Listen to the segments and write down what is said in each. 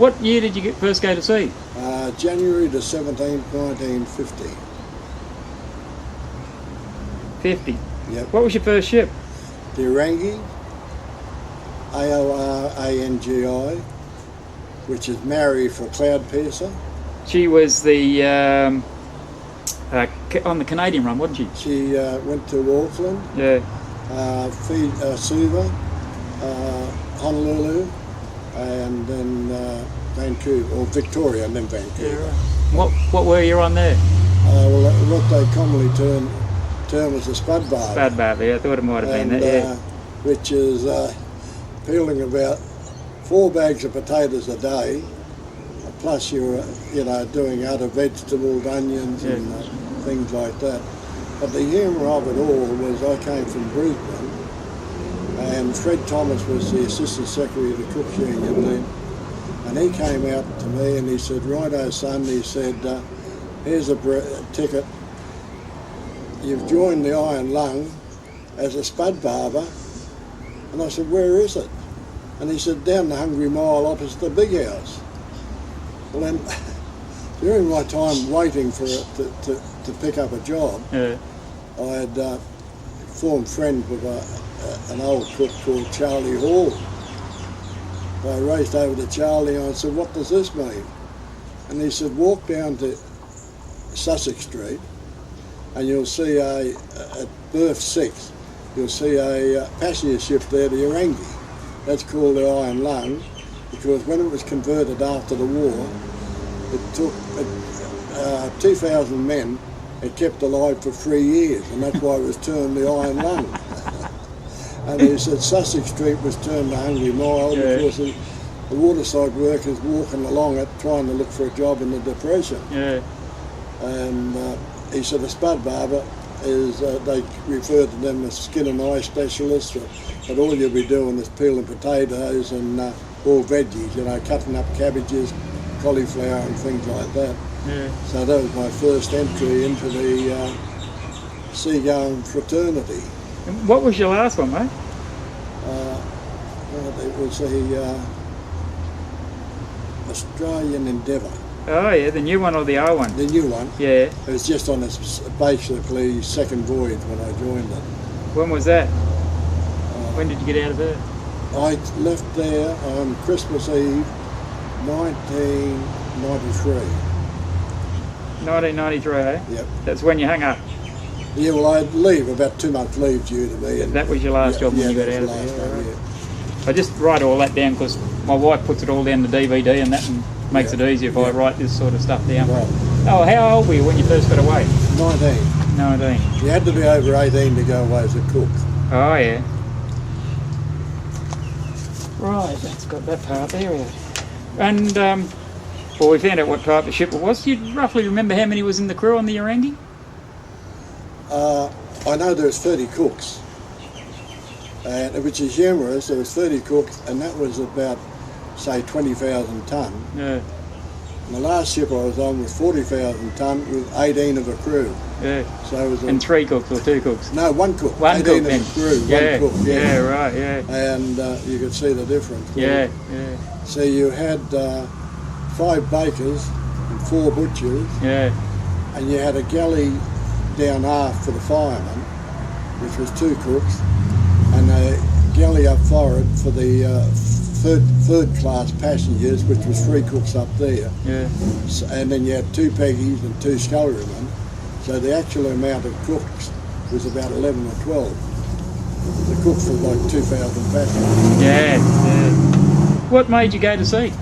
What year did you first go to sea? January the 17th, 1950. 50. Yep. What was your first ship? The Orangi, AORANGI, which is Maori for cloud piercer. She was the on the Canadian run, wasn't she? She went to Auckland, Yeah. Suva, Honolulu, and then Vancouver, or Victoria, and then Vancouver. Yeah, right. What were you on there? Well, what they commonly term as a spud barb. Spud barb, yeah, I thought it might have been that, yeah. Which is peeling about 4 bags of potatoes a day, plus you're doing other vegetables, onions, and things like that. But the humour of it all was I came from Brisbane, and Fred Thomas was the Assistant Secretary of the Cooks Union then, and he came out to me and he said, "Righto, son," he said, "here's a ticket. You've joined the Iron Lung as a spud barber." And I said, "Where is it?" And he said, "Down the Hungry Mile opposite the big house." Well then, during my time waiting for it to pick up a job, I had formed friends with an old cook called Charlie Hall. I raced over to Charlie and I said, "What does this mean?" And he said, "Walk down to Sussex Street and you'll see at berth 6, you'll see a passenger ship there, the Orangi. That's called the Iron Lung, because when it was converted after the war, it took 2,000 men it kept alive for 3 years, and that's why it was termed the Iron Lung." And he said Sussex Street was termed the Hungry Mile because the waterside workers walking along it trying to look for a job in the Depression. Yeah. And he said a spud barber is, they refer to them as skin and eye specialists, but all you'll be doing is peeling potatoes and all veggies, cutting up cabbages, cauliflower and things like that. Yeah. So that was my first entry into the seagoing fraternity. And what was your last one, mate? It was the Australian Endeavour. Oh yeah, the new one or the old one? The new one. Yeah. It was just on its basically second voyage when I joined it. When was that? When did you get out of there? I left there on Christmas Eve, 1993. 1993, eh? Yep. That's when you hung up? Yeah, well, I'd leave, about 2 months leave due to me. And that was your last job when you got out of there? I just write all that down because my wife puts it all down the DVD and that makes it easier if I write this sort of stuff down. Right. Oh, how old were you when you first got away? 19. 19. You had to be over 18 to go away as a cook. Oh, yeah. Right, that's got that part there. And, well, we found out what type of ship it was. Do you roughly remember how many was in the crew on the Orangi? I know there was 30 cooks, which is humorous. There was 30 cooks, and that was about, say, 20,000 tonne. Yeah. And the last ship I was on was 40,000 tonne with 18 of a crew. Yeah. So it was and 3 cooks or 2 cooks? No, 1 cook. One 18 cook of then. a crew, Yeah. 1 cook. Yeah, right, yeah. And you could see the difference. Yeah, yeah. So you had 5 bakers and 4 butchers. Yeah. And you had a galley down aft for the firemen, which was 2 cooks, and a galley up forward for the third class passengers, which was 3 cooks up there. Yeah. So, and then you had 2 peggies and 2 scullerymen. So the actual amount of cooks was about 11 or 12. The cooks were like 2,000 passengers. Yeah, yeah. What made you go to sea?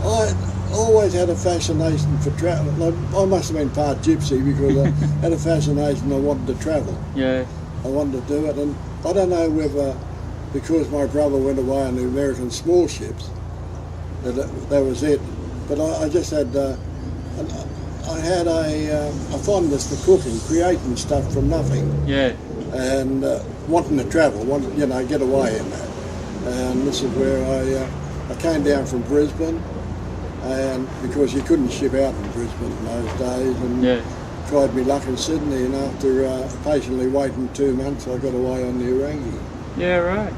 I always had a fascination for travel. I must have been part gypsy because I had a fascination. I wanted to travel. Yeah. I wanted to do it, and I don't know whether because my brother went away on the American small ships that was it. But I just had I had a fondness for cooking, creating stuff from nothing. Yeah. And wanting to travel, get away in that. And this is where I came down from Brisbane. And because you couldn't ship out in Brisbane in those days, and tried me luck in Sydney, and after patiently waiting 2 months, I got away on the Orangi. Yeah, right.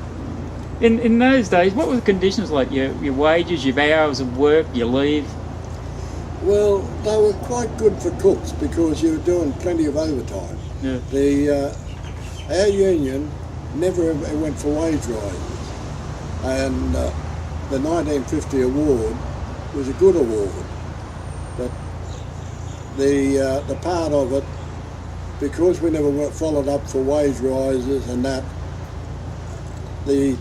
In those days, what were the conditions like? Your wages, your hours of work, your leave? Well, they were quite good for cooks because you were doing plenty of overtime. Yeah. Our union never ever went for wage rises, and the 1950 award was a good award, but the part of it, because we never followed up for wage rises and that, the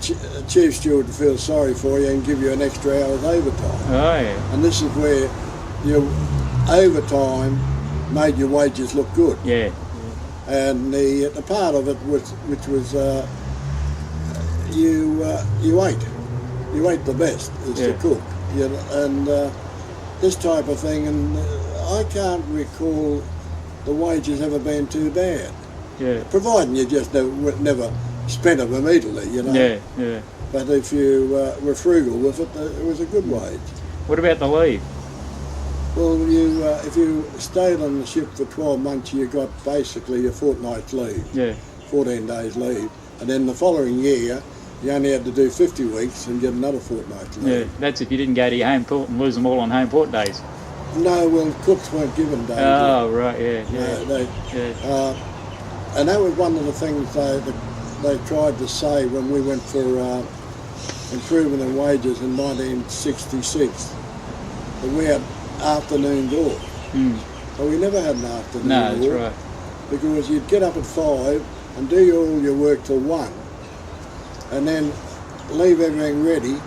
chief steward would feel sorry for you and give you an extra hour's overtime. Oh, yeah. And this is where your overtime made your wages look good. Yeah. And the part of it which was you ate the best as the cook, you know, and this type of thing. And I can't recall the wages ever being too bad. Yeah. Providing you just never spent them immediately, you know. Yeah. Yeah. But if you were frugal with it was a good wage. What about the leave? Well, if you stayed on the ship for 12 months, you got basically a fortnight's leave. Yeah. 14 days leave. And then the following year, you only had to do 50 weeks and get another fortnight's leave. Yeah, that's if you didn't go to your home port and lose them all on home port days. No, well, cooks weren't given days. Oh, right, yeah. And that was one of the things they tried to say when we went for improvement in wages in 1966, that we had afternoons off. So we never had an afternoon off. No, that's right. Because you'd get up at 5 and do all your work till 1, and then leave everything ready,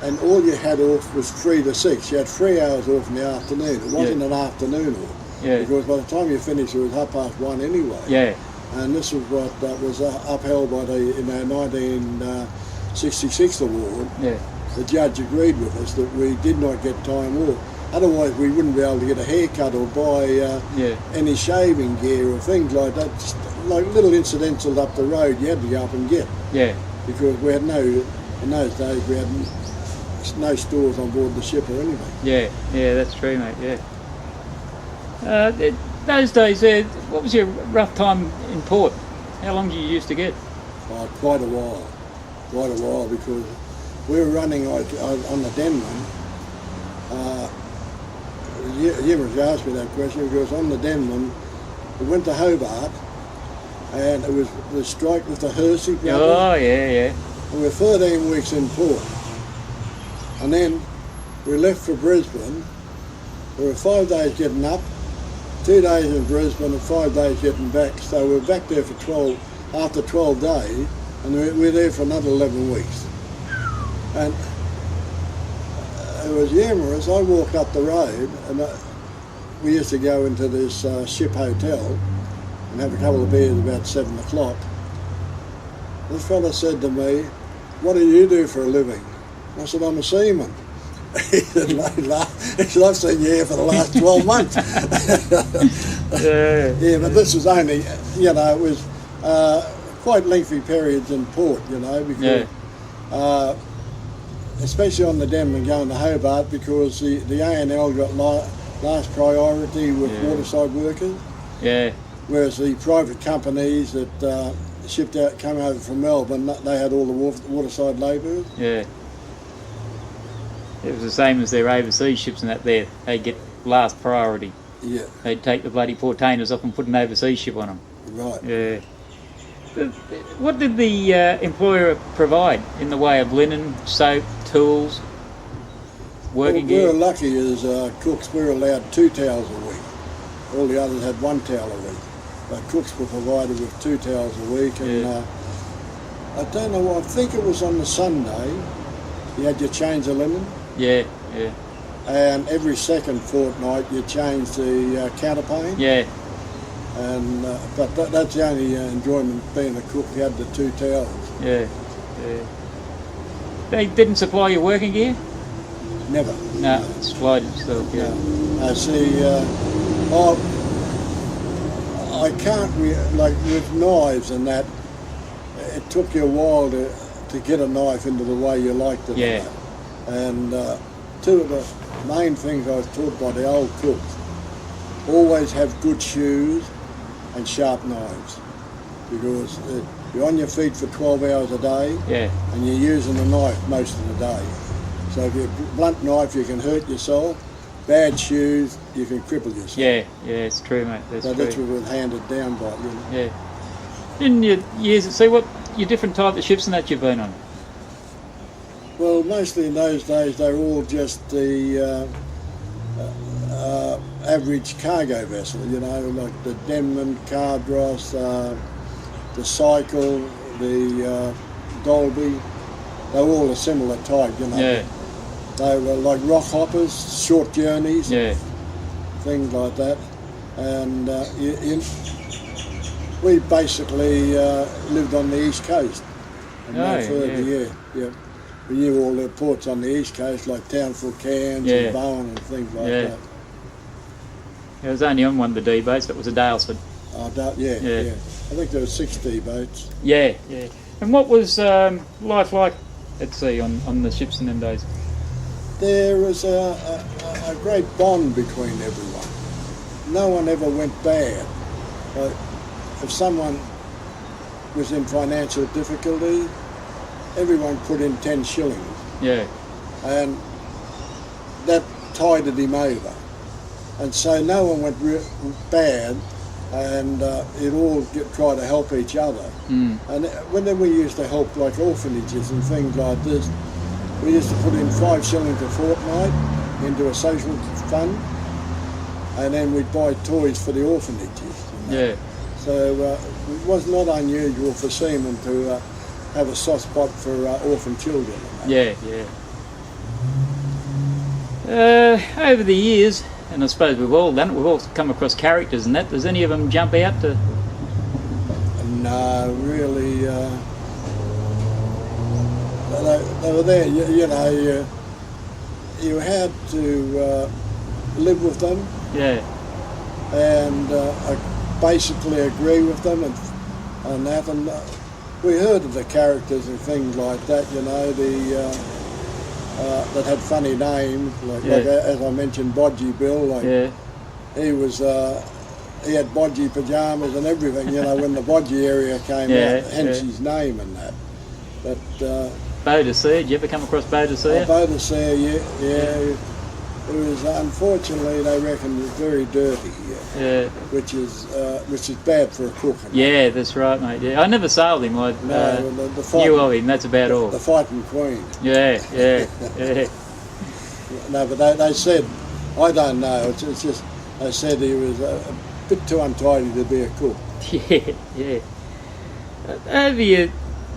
and all you had off was 3 to 6. You had 3 hours off in the afternoon. It wasn't an afternoon off. Yeah. Because by the time you finished, it was 1:30 anyway. Yeah. And this is what was upheld by the 1966 award. Yeah. The judge agreed with us that we did not get time off. Otherwise, we wouldn't be able to get a haircut or buy any shaving gear or things like that. Just like little incidentals up the road, you had to go up and get. Yeah. Because we had in those days, we had no stores on board the ship or anything. Yeah, yeah, that's true, mate, yeah. Those days, what was your rough time in port? How long did you used to get? Oh, quite a while, because we were running on the Denman. You asked me that question because on the Denman, we went to Hobart, and it was the strike with the Hersey brothers. Oh, yeah, yeah. We were 13 weeks in port, and then we left for Brisbane. We were 5 days getting up, 2 days in Brisbane, and 5 days getting back. So we were back there for after 12 days, and we were there for another 11 weeks. And it was humorous. I walked up the road, and we used to go into this ship hotel and have a couple of beers about 7 o'clock. This fella said to me, "What do you do for a living?" I said, "I'm a seaman." He said, "I've seen you here for the last 12 months." Yeah, but this was only, it was quite lengthy periods in port, because especially on the Denman going to Hobart, because the A&L got last priority with waterside workers. Yeah. Whereas the private companies that come over from Melbourne, they had all the waterside labourers. Yeah. It was the same as their overseas ships and that there. They'd get last priority. Yeah. They'd take the bloody portainers off and put an overseas ship on them. Right. Yeah. What did the employer provide in the way of linen, soap, tools, working gear? We were lucky as cooks. We were allowed 2 towels a week. All the others had 1 towel a week. But cooks were provided with 2 towels a week. And I don't know, I think it was on the Sunday, you had your change of linen. Yeah, yeah. And every second fortnight you changed the counterpane. Yeah. And but that's the only enjoyment being a cook. You had the 2 towels. Yeah, yeah. They didn't supply you working gear? Never. No, supplied itself. Yeah. No. I see. I can't like with knives and that. It took you a while to get a knife into the way you liked it. Yeah. And 2 of the main things I was taught by the old cooks: always have good shoes and sharp knives, because you're on your feet for 12 hours a day, Yeah. and you're using a knife most of the day. So if you blunt knife, you can hurt yourself. Bad shoes, you can cripple yourself. Yeah, it's true, mate. That's So true. that's what we're handed down by, you know. Yeah. In your years at sea, what your different type of ships and that you've been on? Well, mostly in those days, they were all just the average cargo vessel, you know, like the Denman, Cardross, the Cycle, the Dolby. They were all a similar type, you know. Yeah. They were like rock hoppers, short journeys, Yeah. things like that. And we basically lived on the East Coast and no further, yeah. We knew all the ports on the East Coast, like Townsville, Cairns, and Bowen and things like that. I was only on one of the D boats, that was a Dalesford. Oh, yeah. I think there were 6 D boats. Yeah. And what was life like at sea on the ships in them days? There was a great bond between everyone. No one ever went bad. If someone was in financial difficulty, everyone put in 10 shillings. Yeah. And that tided him over. And so no one went bad, and it all try to help each other. And when we used to help like orphanages and things like this, we used to put in 5 shillings a fortnight into a social fund, and then we'd buy toys for the orphanages. You know? Yeah. So it was not unusual for seamen to have a soft spot for orphan children. Yeah. Over the years, and I suppose we've all done it, we've all come across characters and that. Does any of them jump out to? No, really. They were there, you know, you had to live with them. Yeah. And basically agree with them and that. And we heard of the characters and things like that, you know, that had funny names, like as I mentioned, Bodgy Bill. Like he was, he had bodgy pyjamas and everything, you know, when the bodgy area came out, hence his name and that. But Boadicea, did you ever come across Boadicea? Boadicea, yeah. It was, unfortunately, they reckon it was very dirty, which is bad for a cook. Yeah, that's right, mate. Yeah, I never sailed him. I knew of him. That's about all. The fighting queen. Yeah. No, but they said, I don't know. It's just they said he was a bit too untidy to be a cook. Yeah. Over your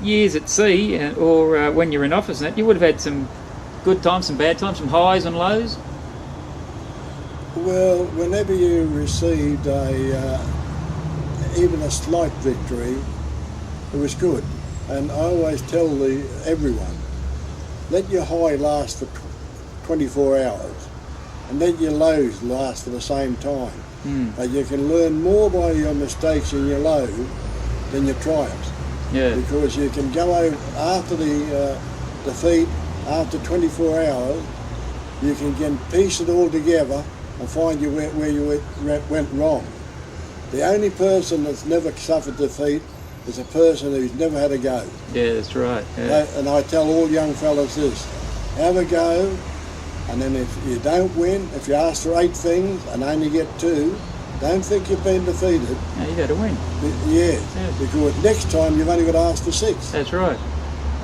years at sea, or when you're in office, and that, you would have had some good times, some bad times, some highs and lows. Well, whenever you received even a slight victory, it was good. And I always tell everyone, let your high last for 24 hours, and let your lows last for the same time. But you can learn more by your mistakes in your low than your triumphs. Yeah. Because you can go over after the defeat, after 24 hours, you can piece it all together and find where you went wrong. The only person that's never suffered defeat is a person who's never had a go. Yeah, that's right. Yeah. And I tell all young fellas this, have a go, and then if you don't win, if you ask for 8 things and only get 2, don't think you've been defeated. No, you got to win. Yeah, because next time you've only got to ask for 6. That's right.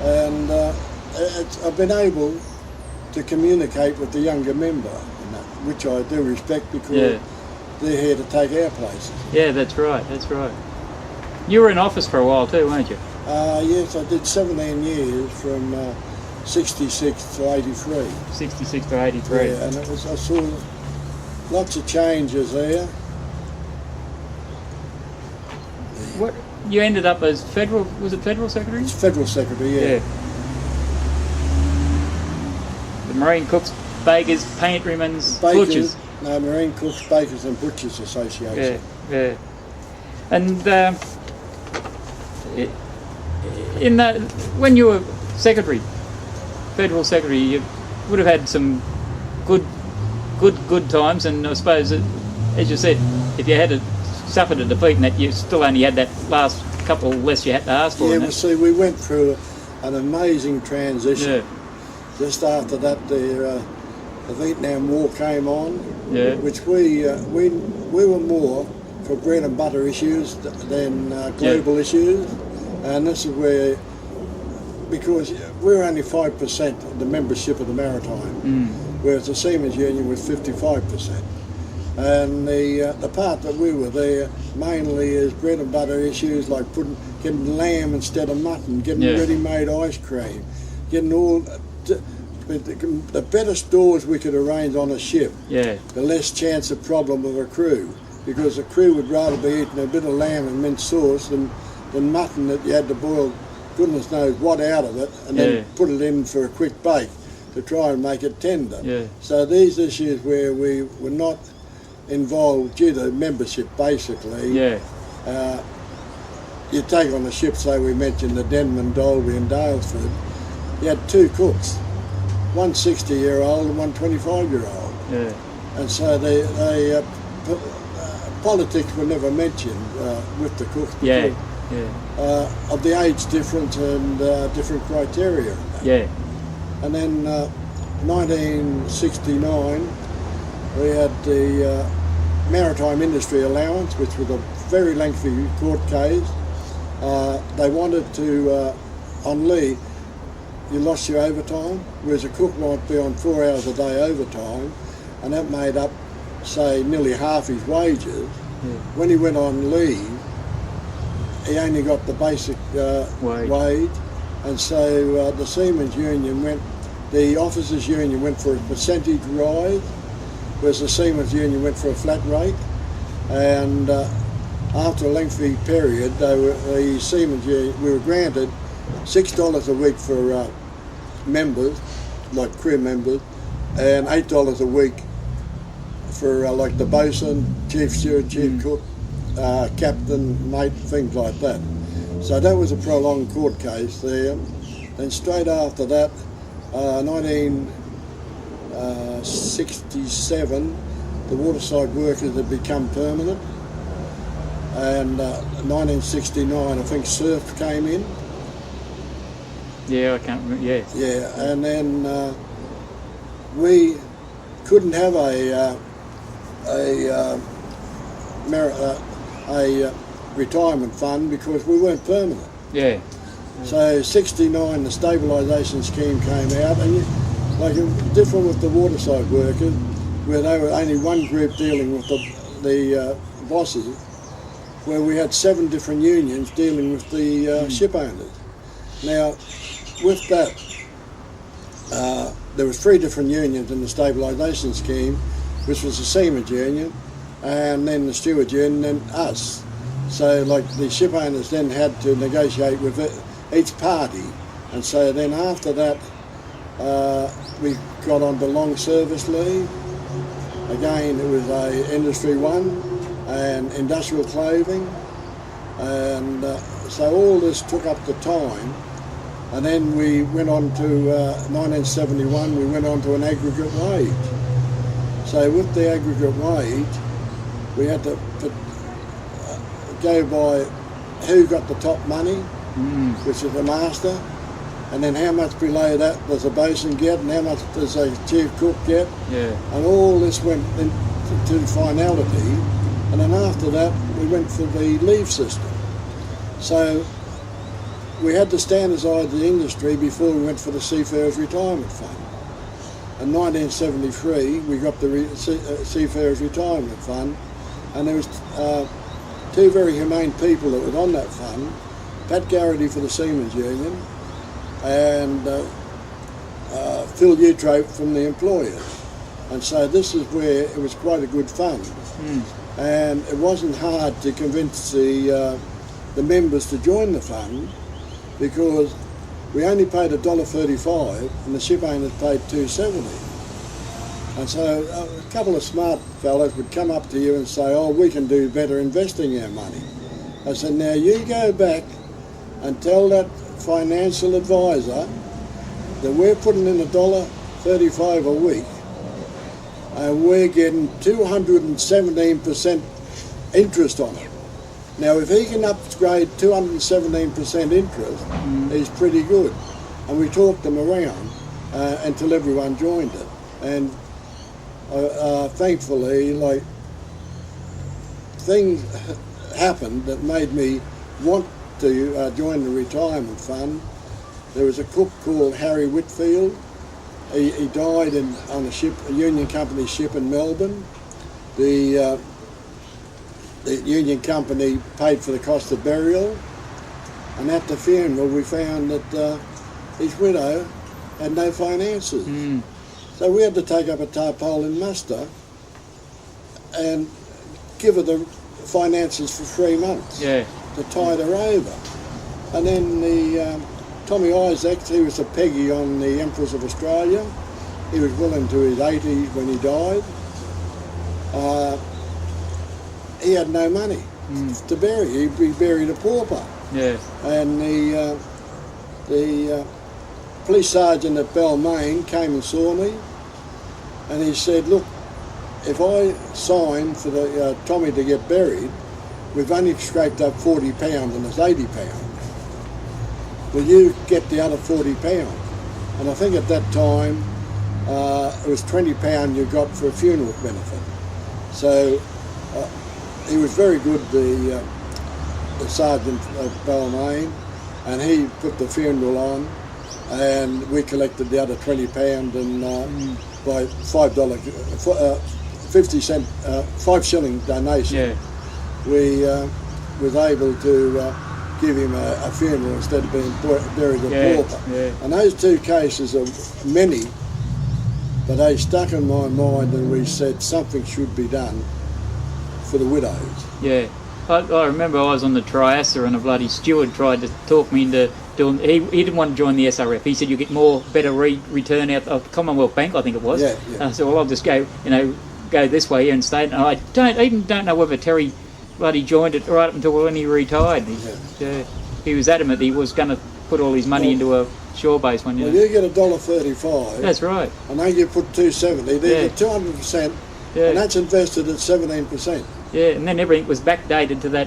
And I've been able to communicate with the younger member, which I do respect because they're here to take our places. Yeah, that's right. You were in office for a while too, weren't you? Yes, I did 17 years from 66 to 83. 66 to 83. Yeah, and I saw lots of changes there. What you ended up as federal? Was it federal secretary? It's federal secretary, yeah. The Marine Cooks, Bakers, Paintrymen's, Butchers. No, Marine Cooks, Bakers and Butchers Association. Yeah. And in that, when you were secretary, federal secretary, you would have had some good times, and I suppose, as you said, if you had suffered a defeat and that, you still only had that last couple less you had to ask for. Yeah, well, see, we went through an amazing transition. Yeah. Just after that, the Vietnam War came on, Yeah. which we were more for bread and butter issues than global issues, and this is where, because we're only 5% of the membership of the Maritime, whereas the Seamen's Union was 55%. And the part that we were there mainly is bread and butter issues like getting lamb instead of mutton, getting ready-made ice cream, getting all the better stores we could arrange on a ship. Yeah. The less chance of problem with a crew, because the crew would rather be eating a bit of lamb and mint sauce than mutton that you had to boil goodness knows what out of it and then put it in for a quick bake to try and make it tender. Yeah. So these issues where we were not involved due to membership, basically. Yeah. You take on the ship, say we mentioned the Denman, Dalby and Dalesford, you had two cooks, one 60-year-old and one 25-year-old. Yeah. And so politics were never mentioned with the cooks. Yeah. Of the age difference and different criteria. Yeah. And then 1969, we had the Maritime Industry Allowance, which was a very lengthy court case. They wanted to, on leave, you lost your overtime, whereas a cook might be on 4 hours a day overtime, and that made up, say, nearly half his wages. When he went on leave, he only got the basic wage, and so the Seamen's Union the Officers' Union went for a percentage rise, whereas the Seamen's Union went for a flat rate, and after a lengthy period, the Seamen's Union, we were granted $6 a week for members, like crew members, and $8 a week for like the bosun, chief steward, chief cook, captain, mate, things like that. So that was a prolonged court case there. Then straight after that, 1967, the waterside workers had become permanent, and 1969, I think surf came in. Yeah, I can't remember. Yeah. Yeah, and then we couldn't have a retirement fund because we weren't permanent. Yeah. So 69, the stabilisation scheme came out, and like it was different with the waterside workers, where they were only one group dealing with the bosses, where we had 7 different unions dealing with the ship owners. Now, with that, there was 3 different unions in the stabilisation scheme, which was the Seamen's Union, and then the Steward Union, and then us. So, like, the ship owners then had to negotiate with each party, and so then after that, we got on to long service leave. Again, it was a Industry 1 and industrial clothing, and so all this took up the time. And then we went on to 1971, we went on to an aggregate wage. So with the aggregate wage, we had to go by who got the top money, which is the master, and then how much below that does a bosun get, and how much does a chief cook get. Yeah. And all this went into finality, and then after that, we went for the leave system. So we had to standardise the industry before we went for the Seafarers Retirement Fund. In 1973, we got the Seafarers Retirement Fund, and there was 2 very humane people that were on that fund, Pat Garrity for the Seamen's Union, and Phil Eutrope from the employers. And so this is where it was quite a good fund. And it wasn't hard to convince the members to join the fund, because we only paid $1.35 and the ship owners paid $2.70. And so a couple of smart fellows would come up to you and say, oh, we can do better investing our money. I said, now you go back and tell that financial advisor that we're putting in $1.35 a week and we're getting 217% interest on it. Now, if he can upgrade 217% interest, he's pretty good. And we talked them around until everyone joined it. And thankfully, like, things happened that made me want to join the retirement fund. There was a cook called Harry Whitfield. He died on a Union Company ship in Melbourne. The Union Company paid for the cost of burial, and at the funeral we found that his widow had no finances. So we had to take up a tarpaulin muster and give her the finances for 3 months to tide her over. And then the Tommy Isaacs, he was a Peggy on the Empress of Australia. He was well into his 80s when he died. He had no money to bury. He buried a pauper. And the police sergeant at Balmain came and saw me, and he said, look, if I sign for the Tommy to get buried, we've only scraped up £40 and it's £80. Will you get the other £40? And I think at that time it was £20 you got for a funeral benefit. So he was very good, the sergeant at Balmain, and he put the funeral on, and we collected the other £20 and by $5 donation, we was able to give him a funeral instead of being buried a pauper. And those two cases are many, but they stuck in my mind, and we said something should be done for the widows. I remember I was on the Triassa and a bloody steward tried to talk me into doing. He didn't want to join the SRF. He said you get more better return out of Commonwealth Bank, I think it was. I said, well, I'll just go this way here and stay. And I don't know whether Terry bloody joined it right up until when he retired. He was adamant he was going to put all his money into a shore-based one. You get $1.35. That's right. And then you put $2.70. There's 200%, and that's invested at 17%. And then everything was backdated to that.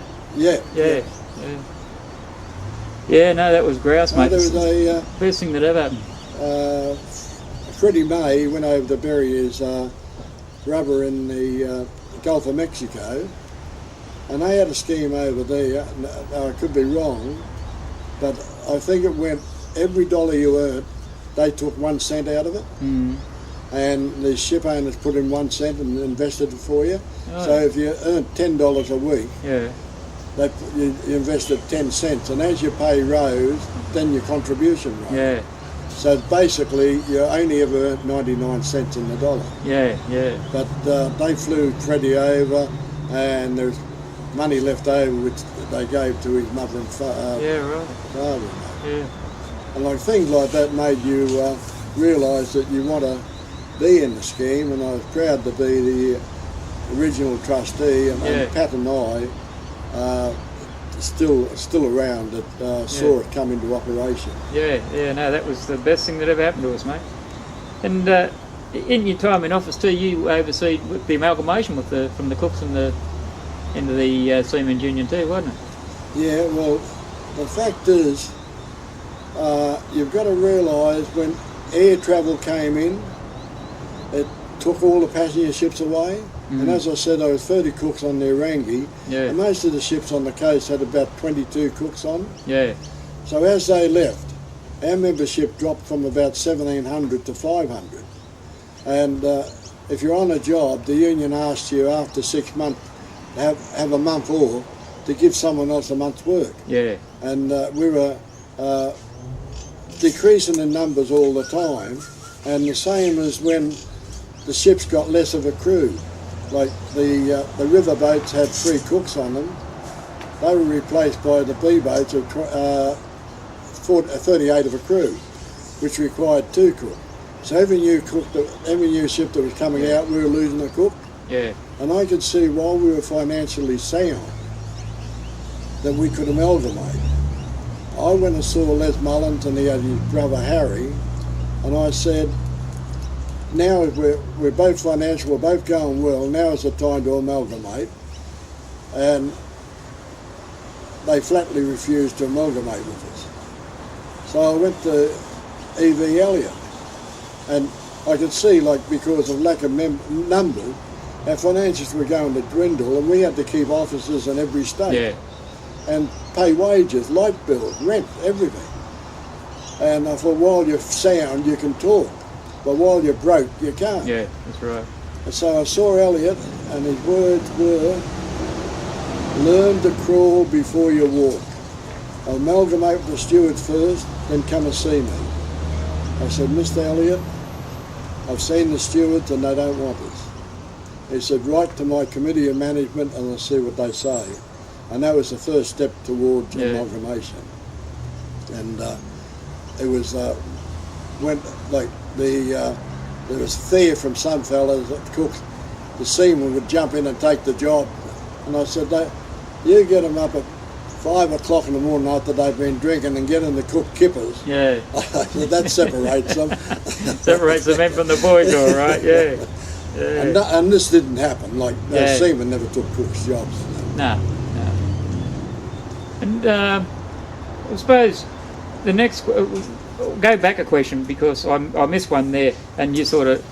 No, that was grouse, mate. There was a best thing that ever happened. Freddie May went over to bury his rubber in the Gulf of Mexico, and they had a scheme over there. I could be wrong, but I think it went every dollar you earned, they took 1 cent out of it. And the ship owners put in 1 cent and invested it for you. So if you earned $10 a week, you invested 10 cents, and as your pay rose, then your contribution rose. So basically, you only ever earned 99 cents in the dollar. But they flew Freddie over, and there's money left over which they gave to his mother and father. And like things like that made you realise that you want to be in the scheme, and I was proud to be the original trustee, and Pat and I still around that saw it come into operation. No, that was the best thing that ever happened to us, mate. And in your time in office too, you oversee the amalgamation from the cooks and into the Seaman's Union too, wasn't it? Well, the fact is, you've got to realise when air travel came in, it took all the passenger ships away. And as I said, there was 30 cooks on the Orangi, and most of the ships on the coast had about 22 cooks on. So as they left, our membership dropped from about 1,700 to 500. And if you're on a job, the union asks you after 6 months to have a month off to give someone else a month's work. And we were decreasing in numbers all the time, and the same as when the ships got less of a crew. Like the river boats had 3 cooks on them. They were replaced by the B boats of 38 of a crew, which required 2 cooks. So every new ship that was coming out, we were losing a cook. And I could see while we were financially sound that we could amalgamate. I went and saw Les Mullins, and he had his brother Harry, and I said, now we're both financial, we're both going well, now is the time to amalgamate. And they flatly refused to amalgamate with us. So I went to E.V. Elliott, and I could see, like, because of lack of numbers, our financials were going to dwindle, and we had to keep officers in every state and pay wages, light bills, rent, everything. And I thought, while you're sound, you can talk, but while you're broke, you can't. Yeah, that's right. And so I saw Elliott, and his words were, learn to crawl before you walk. Amalgamate with the stewards first, then come and see me. I said, Mr. Elliott, I've seen the stewards and they don't want us. He said, write to my committee of management and I'll see what they say. And that was the first step towards amalgamation. And it was when, like, there was fear from some fellas that cooks, the seaman would jump in and take the job. And I said, you get them up at 5 o'clock in the morning after they've been drinking and get them to cook kippers. Yeah. That separates them. Separates the men from the boys, all right, yeah. And this didn't happen. Like, seamen never took cooks' jobs. No. And I suppose the next, go back a question, because I missed one there, and you sort of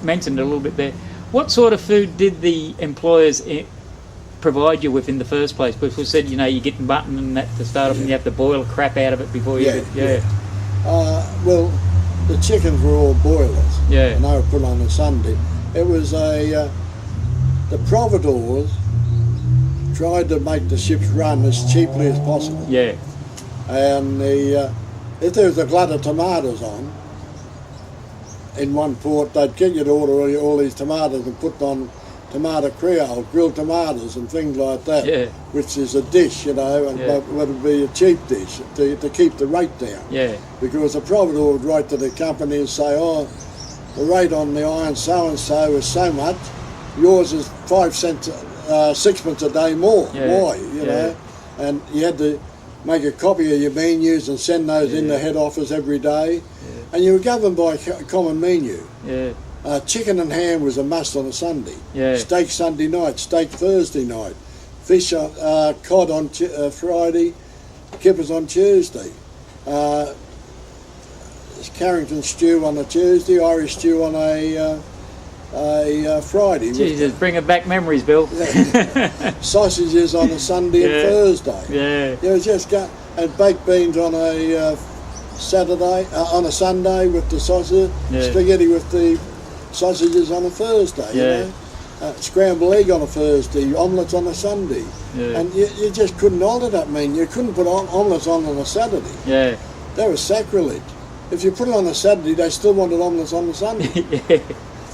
mentioned a little bit there. What sort of food did the employers provide you with in the first place? Because we said, you know, you're getting mutton and that to start off, and you have to boil the crap out of it before you well, the chickens were all boilers. Yeah. And they were put on a Sunday. It was the providores tried to make the ships run as cheaply as possible. Yeah. And if there was a glut of tomatoes on in one port, they'd get you to order all these tomatoes and put on tomato creole, grilled tomatoes and things like that, which is a dish, you know, and but would be a cheap dish to keep the rate down. Yeah. Because the providore would write to the company and say, oh, the rate on the iron so-and-so is so much, yours is 5 cents, 6 pence a day more. Why, you know? And you had to make a copy of your menus and send those in the head office every day. And you were governed by a common menu. Chicken and ham was a must on a Sunday. Steak Sunday night, steak Thursday night, fish, cod on Friday, kippers on Tuesday, Carrington stew on a Tuesday, Irish stew on a Friday. Jesus, bringing back memories, Bill. Sausages on a Sunday and Thursday. You know, just and baked beans on a Saturday, on a Sunday with the sausage, spaghetti with the sausages on a Thursday, you know? Scrambled egg on a Thursday, omelettes on a Sunday. And you just couldn't alter that menu. You couldn't put omelettes on a Saturday. That was sacrilege. If you put it on a Saturday, they still wanted omelettes on the Sunday.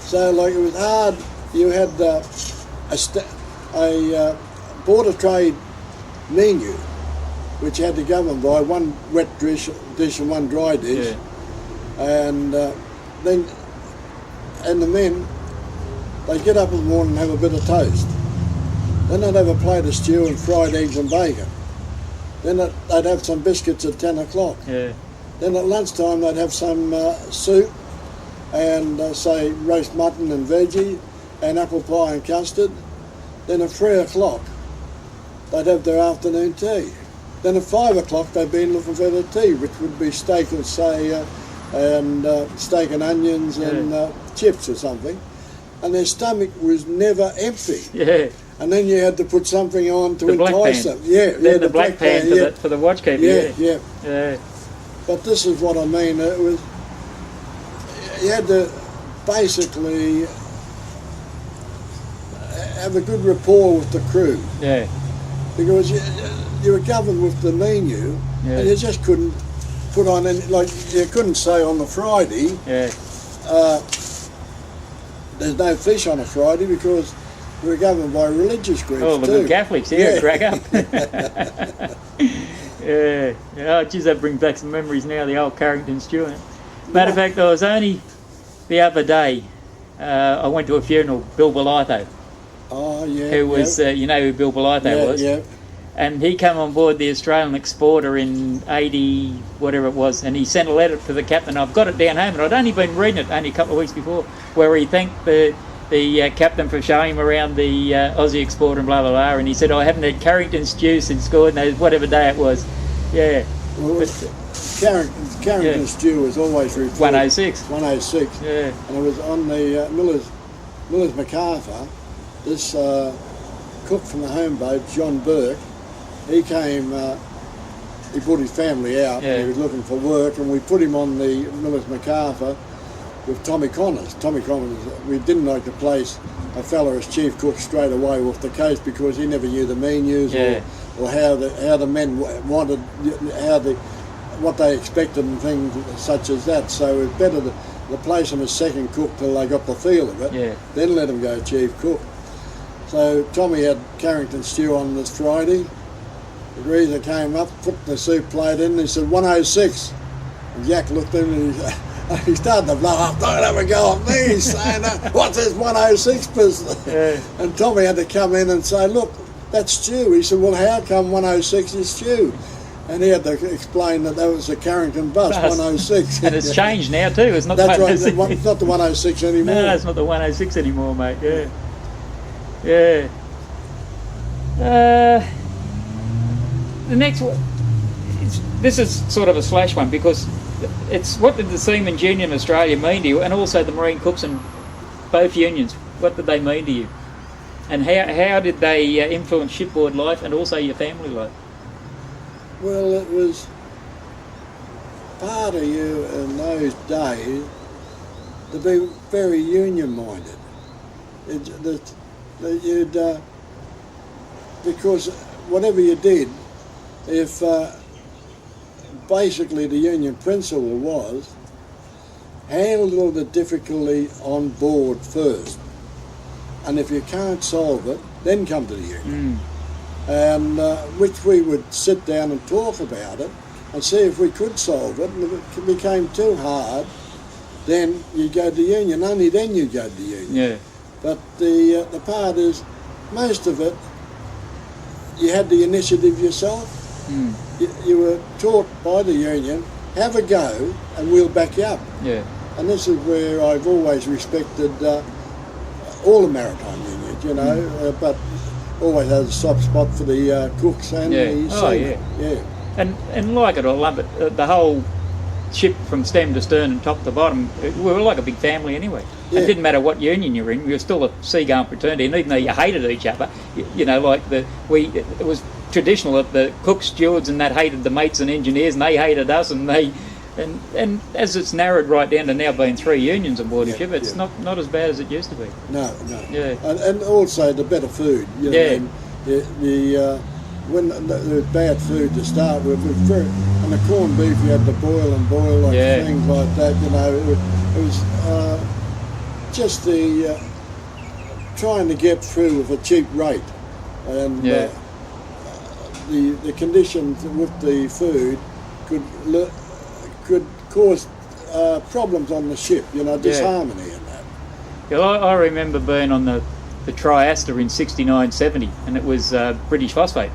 So, like, it was hard. You had a border trade menu, which you had to govern by, one wet dish and one dry dish. And then the men, they'd get up in the morning and have a bit of toast. Then they'd have a plate of stew and fried eggs and bacon. Then they'd have some biscuits at 10 o'clock. Then at lunchtime they'd have some soup and say roast mutton and veggie and apple pie and custard. Then at 3 o'clock they'd have their afternoon tea. Then at 5 o'clock they'd be looking for their tea, which would be steak and steak and onions and chips or something. And their stomach was never empty. And then you had to put something on to entice them. Then the black pan for the watch keeper. But this is what I mean. It was, you had to basically have a good rapport with the crew. Because you were governed with the menu, and you just couldn't put on any, like, you couldn't say on the Friday, there's no fish on a Friday, because we were governed by religious groups too. The good Catholics, crack up. Oh, geez, that brings back some memories now, the old Carrington stew. Matter of fact, I was only the other day, I went to a funeral, Bill Belitho. Who was, you know who Bill Belitho was? And he came on board the Australian Exporter in 80, whatever it was, and he sent a letter to the captain. I've got it down home, and I'd only been reading it only a couple of weeks before, where he thanked the the captain for showing him around the Aussie Explorer and blah blah blah, and he said, I haven't had Carrington stew since God knows whatever day it was. Yeah. Well, Carrington stew was always referred 106. 106. Yeah. And it was on the Miller's MacArthur. This cook from the home boat, John Burke, he came. He brought his family out. Yeah. And he was looking for work, and we put him on the Miller's MacArthur with Tommy Connors. Tommy Connors, we didn't like to place a fella as chief cook straight away off the coast because he never knew the menus or how the men wanted, what they expected and things such as that. So it's better to place him as second cook till they got the feel of it, then let him go chief cook. So Tommy had Carrington stew on this Friday. The greaser came up, put the soup plate in, and he said 106. And Jack looked at him and he started to blow up. Don't have a go at me, he's saying, what's this 106 business? Yeah. And Tommy had to come in and say, look, that's stew. He said, well, how come 106 is stew? And he had to explain that was a Carrington bus, 106. And it's changed now too. It's not that's the right, it's not the 106 anymore. No, it's not the 106 anymore, mate. Yeah. Yeah. The next one, this is sort of a slash one because it's what did the Seaman Union in Australia mean to you, and also the Marine Cooks and both unions, what did they mean to you? And how did they influence shipboard life and also your family life? Well, it was part of you in those days to be very union-minded. Because whatever you did, if basically the union principle was handle the difficulty on board first, and if you can't solve it, then come to the union. And which we would sit down and talk about it and see if we could solve it, and if it became too hard, then you go to the union, only then you go to the union. Yeah. But the part is, most of it, you had the initiative yourself. You were taught by the union, have a go and we'll back you up. Yeah. And this is where I've always respected all the maritime unions, you know, but always has a soft spot for the cooks and the seamen. Yeah. And like it or love it, the whole ship from stem to stern and top to bottom, we were like a big family anyway. Yeah. It didn't matter what union you were in, we were still a seagoing fraternity, and even though you hated each other, you know, like it was traditional that the cooks, stewards and that hated the mates and engineers, and they hated us, and as it's narrowed right down to now being 3 unions on board a ship, it's not as bad as it used to be. No. Yeah. And also the better food. You know, when there was bad food to start with, and the corned beef you had to boil like things like that. You know, it was just the trying to get through with a cheap rate, and the conditions with the food could cause problems on the ship. You know, disharmony in that. Yeah, I remember being on the Triaster in 69-70, and it was British phosphate.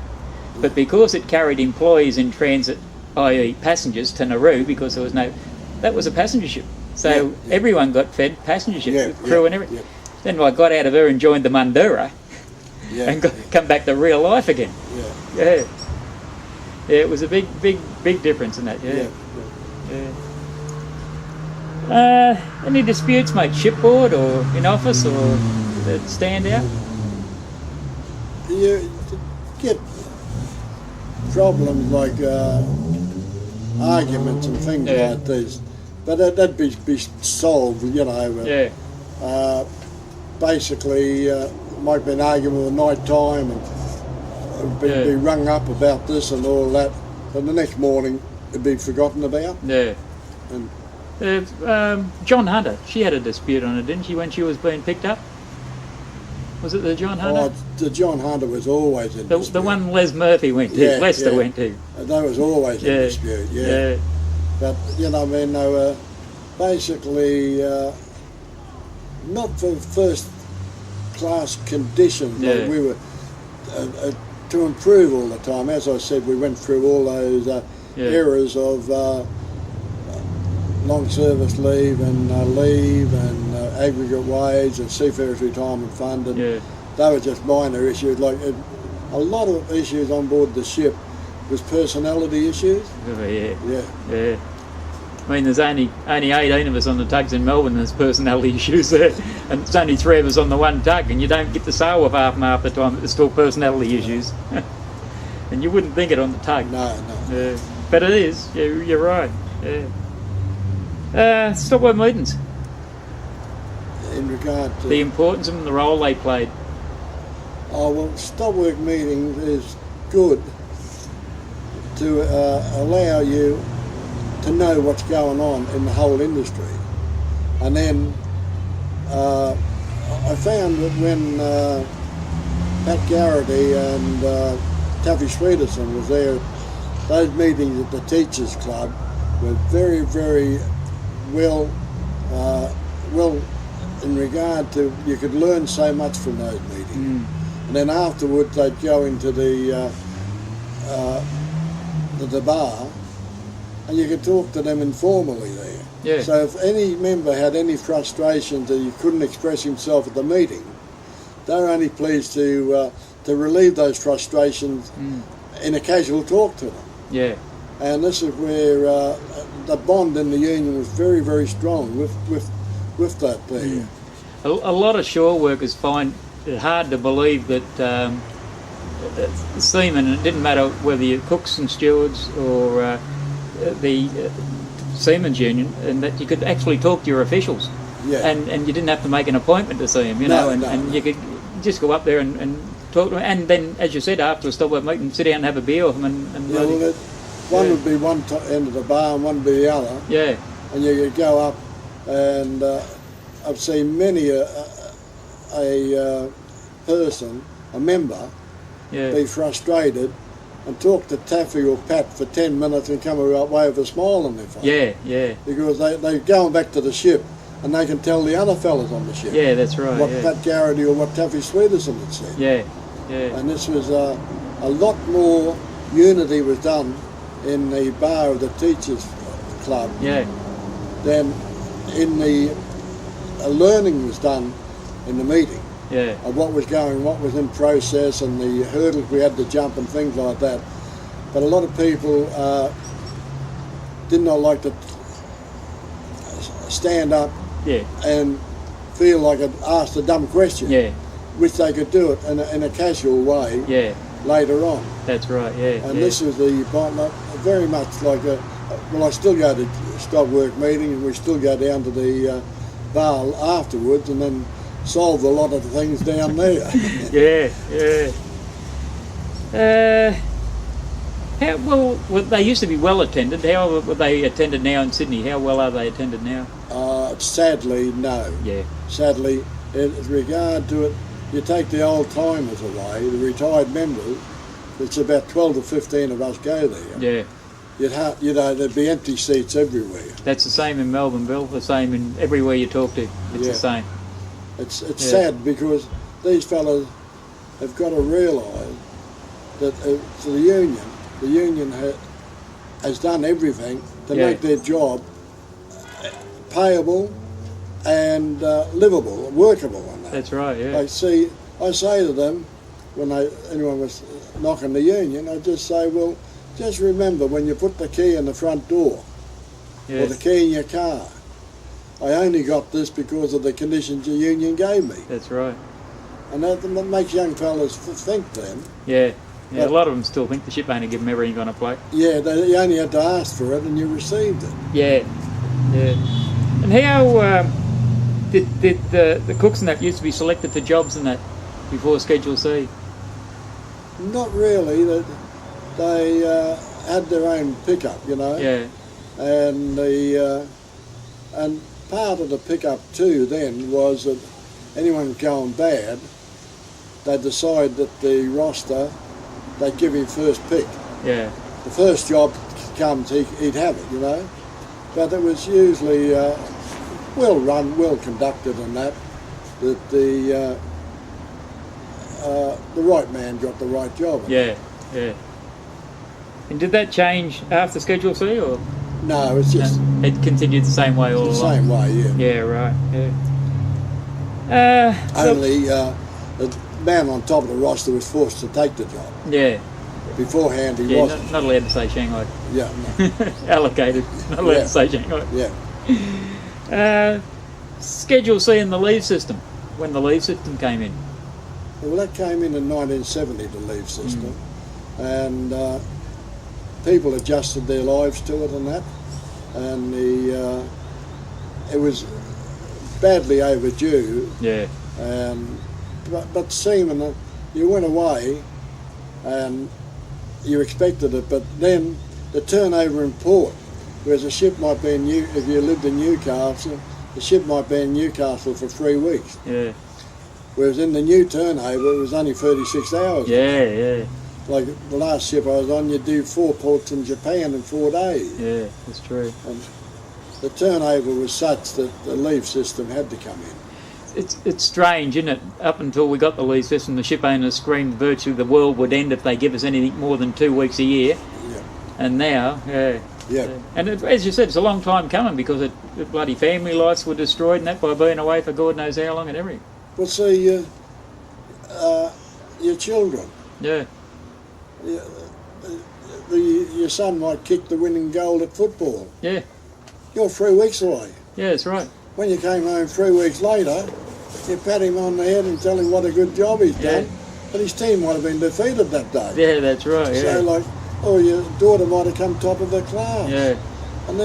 But because it carried employees in transit, i.e. passengers, to Nauru, because there was that was a passenger ship. So everyone got fed passenger ship, crew and everything. Yeah. Then I got out of her and joined the Mundura and come back to real life again. Yeah, it was a big difference in that, Any disputes, mate, shipboard or in office or that stand out? You get problems like arguments and things like this, but that'd be solved, you know. Basically, might be an argument at night time and be rung up about this and all that, but the next morning it'd be forgotten about. Yeah. And John Hunter, she had a dispute on it, didn't she, when she was being picked up? Was it the John Hunter? The John Hunter was always in dispute. The one Les Murphy went to, Lester went to. That was always in dispute, But, you know, I mean, they were basically not for first class conditions. Like we were to improve all the time. As I said, we went through all those eras of long service leave and aggregate wage and Seafarers Retirement Fund, and Yeah. they were just minor issues. Like a lot of issues on board the ship was personality issues. Oh, yeah. Yeah. Yeah. I mean, there's only 18 of us on the tugs in Melbourne. There's personality issues there, and there's only 3 of us on the one tug, and you don't get to sail with half and half the time. There's still personality issues, and you wouldn't think it on the tug. No. Yeah. But it is. You're right. Yeah. Stop work meetings. In regard to The importance of them, the role they played. oh well, stop work meetings is good to allow you to know what's going on in the whole industry, and then I found that when Pat Garrity and Taffy Sweeterson was there, those meetings at the Teachers Club were very, very well in regard to, you could learn so much from those meetings. And then afterwards they'd go into the bar, and you could talk to them informally there. Yeah. So if any member had any frustrations that he couldn't express himself at the meeting, they were only pleased to relieve those frustrations in a casual talk to them. Yeah. And this is where the bond in the union was very, very strong with that there. A lot of shore workers find it hard to believe that seamen, it didn't matter whether you're cooks and stewards or the Seamen's Union, and that you could actually talk to your officials. Yeah. And you didn't have to make an appointment to see them, you know, and you could just go up there and talk to them. And then, as you said, after a stop-work meeting, sit down and have a beer with them. One would be one end of the bar and one would be the other. Yeah. And you could go up, and I've seen many a person, a member, be frustrated and talk to Taffy or Pat for 10 minutes and come away with a smile on their face. Yeah. Because they're going back to the ship, and they can tell the other fellas on the ship. Yeah, that's right. What Pat Garrity or what Taffy Sweeterson had said. Yeah. And this was a lot more unity was done in the bar of the Teachers Club than in the learning was done in the meeting. Of what was in process, and the hurdles we had to jump and things like that. But a lot of people did not like to stand up and feel like it asked a dumb question, which they could do it in a casual way later on. That's right, And this was the very much like I still go to stop work meetings, and we still go down to the bar afterwards, and then solve a lot of the things down there. How well they used to be well attended? How were they attended now in Sydney? How well are they attended now? Sadly, no. Sadly, in regard to it, you take the old timers away, the retired members. It's about 12 to 15 of us go there. There'd be empty seats everywhere. That's the same in Melbourne, Bill. The same in everywhere you talk to. It's the same. It's sad, because these fellas have got to realise that for the union has done everything to make their job payable and livable, workable on that. That's right, I say to them, when anyone was knocking the union, I just say, well, just remember when you put the key in the front door or the key in your car, I only got this because of the conditions the union gave me. That's right. And that makes young fellas think then. A lot of them still think the ship owner give them everything on a plate. You only had to ask for it and you received it. And how did the cooks and that used to be selected for jobs and that before Schedule C? Not really. They had their own pickup, you know. And part of the pickup too then was that anyone going bad, they decide that the roster, they give him first pick. The first job comes, he'd have it, you know. But it was usually well run, well conducted, and that the right man got the right job. And did that change after Schedule C, or? No, it's just... It continued the same way all along? The same way, right, Only the man on top of the roster was forced to take the job. Yeah. Beforehand, he wasn't. Not allowed to say Shanghai. Yeah. No. Allocated. Not allowed to say Shanghai. Yeah. Schedule C in the leave system. When the leave system came in. Well, that came in 1970, the leave system, and people adjusted their lives to it and that, and it was badly overdue. Yeah. But Seaman, you went away, and you expected it, but then the turnover in port, whereas a ship might be in if you lived in Newcastle, the ship might be in Newcastle for 3 weeks. Yeah. Whereas in the new turnover, it was only 36 hours. Yeah. Like the last ship I was on, you do 4 ports in Japan in 4 days. Yeah, that's true. And the turnover was such that the leave system had to come in. It's strange, isn't it? Up until we got the leave system, the ship owners screamed virtually the world would end if they give us anything more than 2 weeks a year. Yeah. And now, and as you said, it's a long time coming because the bloody family lives were destroyed and that by being away for God knows how long and everything. Well, see, your children. Yeah. Your son might kick the winning goal at football. Yeah. You're 3 weeks away. Yeah, that's right. When you came home 3 weeks later, you pat him on the head and tell him what a good job he's done, but his team might have been defeated that day. Yeah, that's right. Yeah. So, like, your daughter might have come top of the class. Yeah. And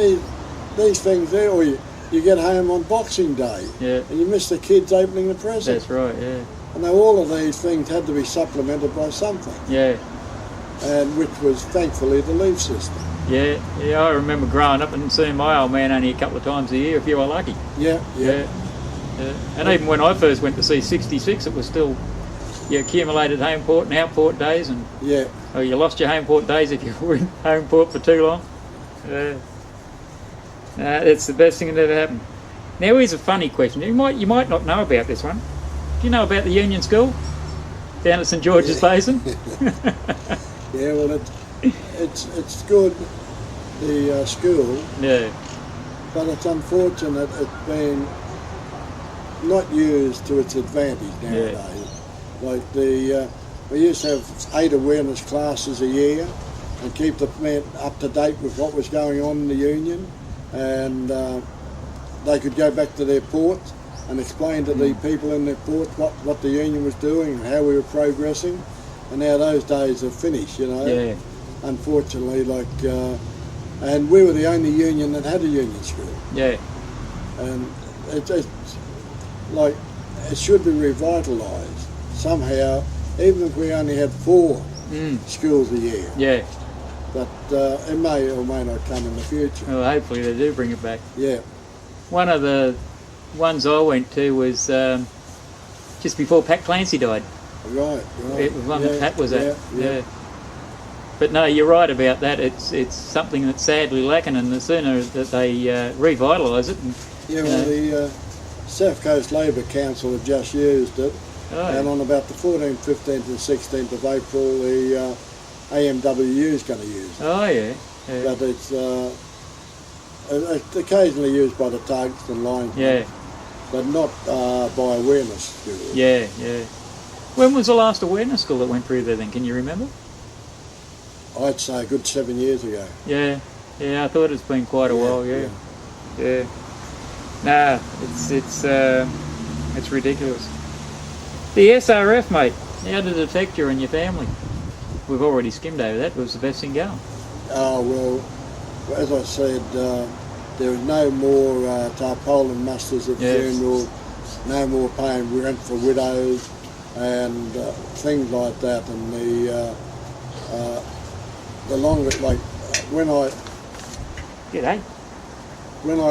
these things there, or you get home on Boxing Day, and you miss the kids opening the present. That's right. Yeah. And now all of these things had to be supplemented by something. Yeah. And which was thankfully the leave system. Yeah, I remember growing up and seeing my old man only a couple of times a year if you were lucky. Yeah. And even when I first went to see 66, it was still you accumulated home port and out port days, and you lost your home port days if you were in home port for too long. It's the best thing that ever happened. Now here's a funny question. You might not know about this one. Do you know about the Union School down at St George's Basin? Yeah, well, it's good, the school. Yeah. But it's unfortunate it's been not used to its advantage nowadays. Like we used to have 8 awareness classes a year and keep the men up to date with what was going on in the union, and they could go back to their port and explain to the people in their port what the union was doing and how we were progressing. And now those days are finished, you know. Yeah. Unfortunately, and we were the only union that had a union school. Yeah. And it should be revitalised somehow, even if we only had 4 schools a year. Yeah. But it may or may not come in the future. Well, hopefully they do bring it back. Yeah. One of the ones I went to was just before Pat Clancy died. Right. It was one that Pat was at. Yeah. But no, you're right about that. It's something that's sadly lacking, and the sooner that they revitalise it. The South Coast Labour Council have just used it, and on about the 14th, 15th and 16th of April, the AMWU is going to use it. Oh, yeah. But it's occasionally used by the tugs and lines. Yeah. But not by awareness schools. Yeah. When was the last awareness school that went through there then? Can you remember? I'd say a good 7 years ago. Yeah, I thought it's been quite a while. Yeah. Nah, it's ridiculous. The SRF, mate. How did it affect you and your family? We've already skimmed over that. It was the best thing going. Oh well, as I said, there was no more tarpaulin musters at funerals, no more paying rent for widows, and things like that. And the longer, like when I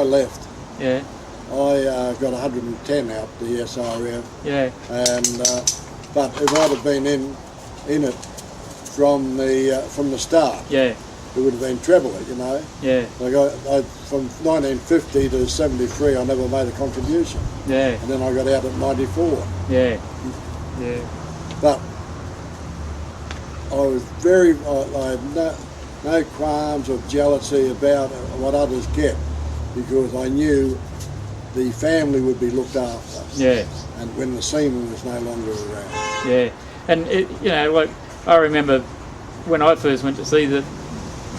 left, I got 110 out the SRF. Yeah. And but if I'd have been in it from the start, it would have been treble it, you know. Yeah. Like I from 1950 to 73, I never made a contribution. Yeah. And then I got out at 94. Yeah. But I was I had no qualms or jealousy about what others get, because I knew the family would be looked after. Yeah. And when the seaman was no longer around. Yeah. And, like, I remember when I first went to sea, the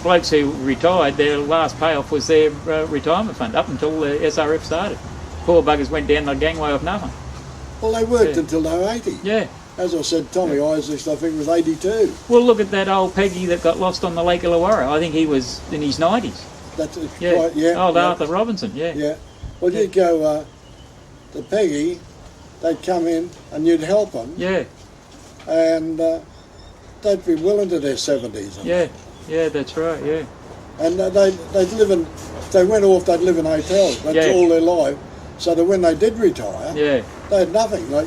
blokes who retired, their last payoff was their retirement fund up until the SRF started. Poor buggers went down the gangway off nothing. Well, they worked until they were 80. Yeah. As I said, Tommy Isaacs, I think, was 82. Well, look at that old Peggy that got lost on the Lake Illawarra. I think he was in his 90s. That's Yeah. right, yeah. Old yeah. Arthur Robinson, yeah. Yeah. Well, you'd go to Peggy, they'd come in and you'd help them. Yeah. And they'd be well into their 70s. Yeah. Yeah, that's right, yeah. And they'd live in, if they went off, they'd live in hotels. That's all their life. So that when they did retire, they had nothing. Like,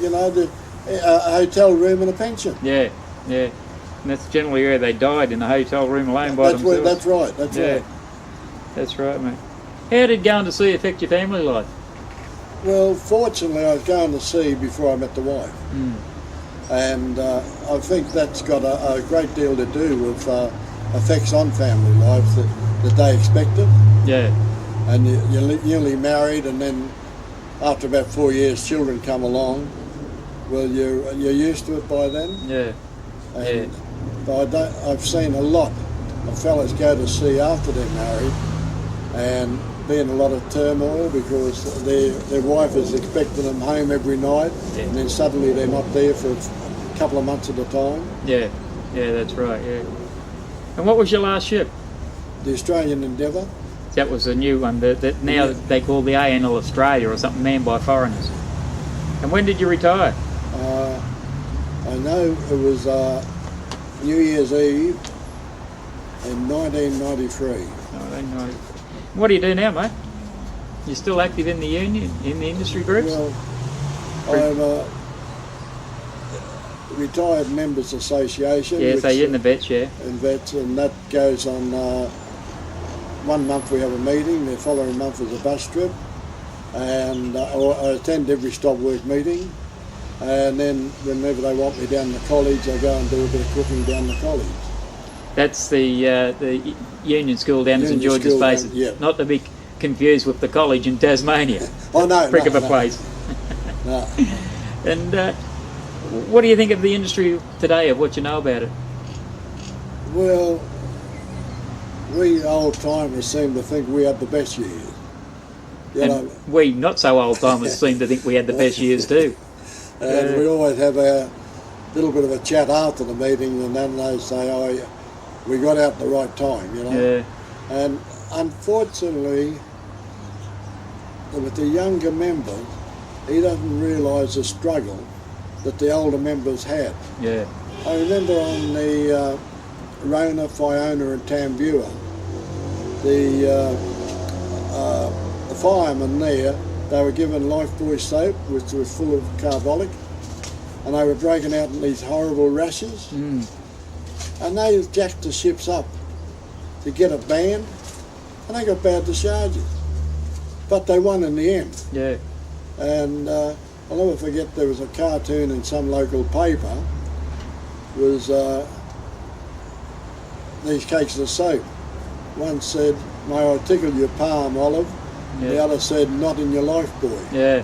a hotel room and a pension. Yeah, yeah. And that's generally where they died, in the hotel room alone by themselves. That's right, that's right. That's right, mate. How did going to sea affect your family life? Well, fortunately, I was going to sea before I met the wife. And I think that's got a great deal to do with effects on family life that they expected. Yeah. And you're newly married, and then after about 4 years, children come along. Well, you're used to it by then. Yeah. And I've seen a lot of fellas go to sea after they're married and be in a lot of turmoil because their wife is expecting them home every night, and then suddenly they're not there for a couple of months at a time. Yeah. Yeah, that's right, yeah. And what was your last ship? The Australian Endeavour. That was a new one that now they call the ANL Australia or something, manned by foreigners. And when did you retire? I know it was New Year's Eve in 1993. 1993. What do you do now, mate? You're still active in the union, in the industry groups? Well, I'm a Retired Members Association. Yeah, so you're in the vets, yeah. In vets, and that goes on 1 month we have a meeting, the following month is a bus trip, and I attend every stop work meeting. And then whenever they want me down the college, I go and do a bit of cooking down the college. That's the union school down at St George's Basin. Yeah. Not to be confused with the college in Tasmania. Oh no, Prick of a place. No. And what do you think of the industry today, of what you know about it? Well, we old timers seem to think we had the best years. We not so old timers seem to think we had the best years too. And we always have a little bit of a chat after the meeting, and then they say, "Oh, we got out at the right time," Yeah. And unfortunately, with the younger members, he doesn't realise the struggle that the older members had. Yeah. I remember on the Rona, Fiona and Tambua, the firemen there, they were given lifebuoy soap, which was full of carbolic, and they were breaking out in these horrible rashes. And they jacked the ships up to get it banned, and they got bad discharges. But they won in the end. Yeah. And I'll never forget, there was a cartoon in some local paper, was these cakes of soap. One said, "May I tickle your palm, Olive?" Yeah. The other said, "Not in your lifebuoy." Yeah.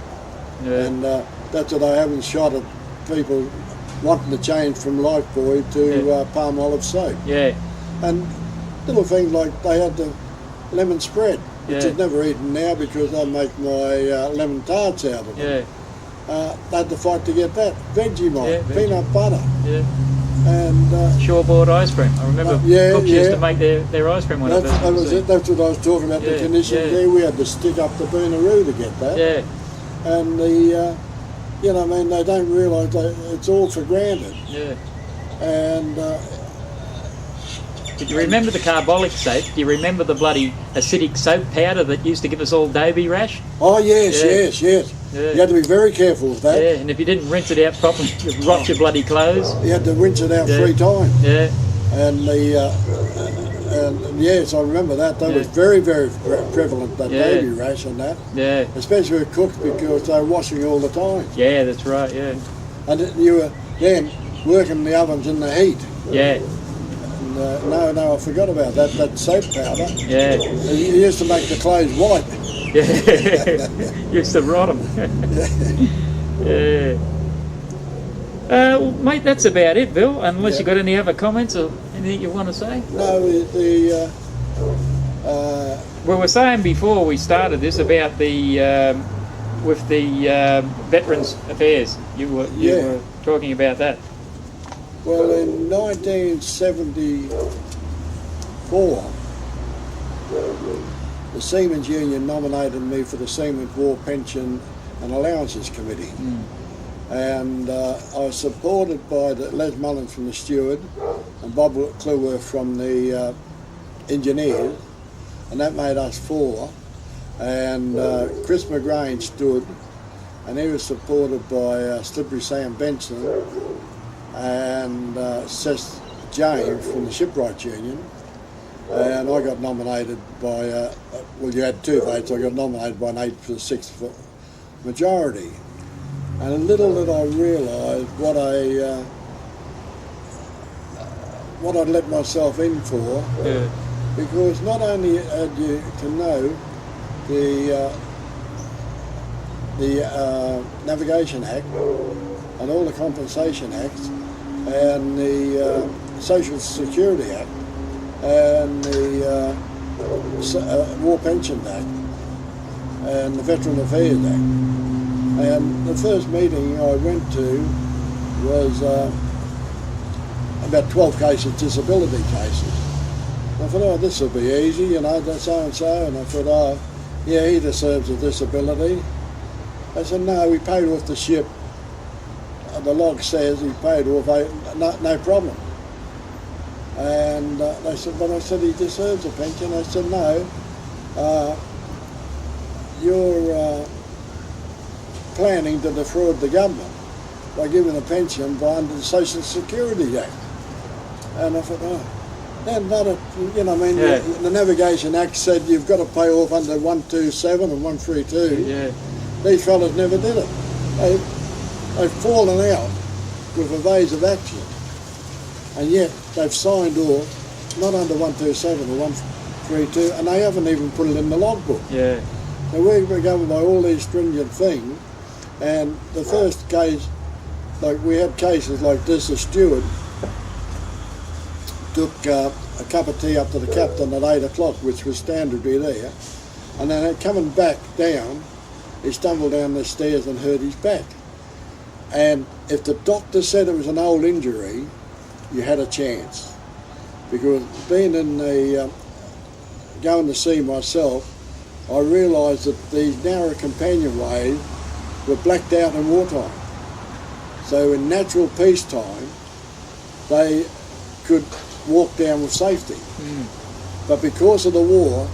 Yeah. And that's what they haven't shot at people wanting to change from lifebuoy to palm olive soap. Yeah. And little things like they had the lemon spread, which Yeah. is never eaten now because I make my lemon tarts out of it. Yeah. They had to fight to get that. Vegemite, Yeah, Vegemite. peanut butter. Yeah. And Shoreboard ice cream. I remember cooks used to make their ice cream when I first that was seen. it. That's what I was talking about, the conditions there. We had to stick up the Boonaroo to get that. Yeah. And they don't realise it's all for granted. Yeah. And Did you remember the carbolic soap? Do you remember the bloody acidic soap powder that used to give us all Dobie rash? oh yes, yes. Yeah. You had to be very careful with that. Yeah, and if you didn't rinse it out properly, you'd rot your bloody clothes. You had to rinse it out 3 times. Yeah. And and yes, I remember that. That was very, very prevalent, that baby rash and that. Yeah. Especially with cooks because they were washing all the time. Yeah, that's right, yeah. And you were then working the ovens in the heat. Yeah. And, no, I forgot about that soap powder. Yeah. It used to make the clothes white. Yeah. Used to rot them. Yeah. Well, mate, that's about it, Bill. Unless you got any other comments or anything you want to say? No, We were saying before we started this about the with the Veterans Affairs. You were talking about that. Well, in 1974, the Seamen's Union nominated me for the Seamen's War Pension and Allowances Committee. And I was supported by Les Mullins from the Steward and Bob Cleworth from the Engineers, and that made us 4. And Chris McGrain stood, and he was supported by Slippery Sam Benson and Seth James from the Shipwrights Union. And I got nominated by, well, you had 2 votes, I got nominated by an 8-6 majority. And little did I realise what I'd let myself in for, because not only had you to know the Navigation Act and all the Compensation Acts and the Social Security Act and the War Pension Act and the Veteran Affairs Act. And the first meeting I went to was about 12 cases, disability cases. I thought, oh, this will be easy, you know, that's so-and-so. And I thought, oh, yeah, he deserves a disability. They said, no, we paid off the ship. The log says he paid off, no problem. And they said, but I said, he deserves a pension. I said, no, you're planning to defraud the government by giving a pension by under the Social Security Act. And I thought, oh, that's not a, you know, I mean, the Navigation Act said you've got to pay off under 127 and 132. Yeah. These fellas never did it. They've fallen out with evasive action, and yet they've signed off not under 127 or 132, and they haven't even put it in the logbook. Yeah. So we're governed by all these stringent things. And the first case, like we had cases like this, a steward took a cup of tea up to the captain at 8 o'clock, which was standardly there, and then coming back down, he stumbled down the stairs and hurt his back. And if the doctor said it was an old injury, you had a chance. Because being in the, going to sea myself, I realised that these narrow companionways were blacked out in wartime. So in natural peacetime, they could walk down with safety. But because of the war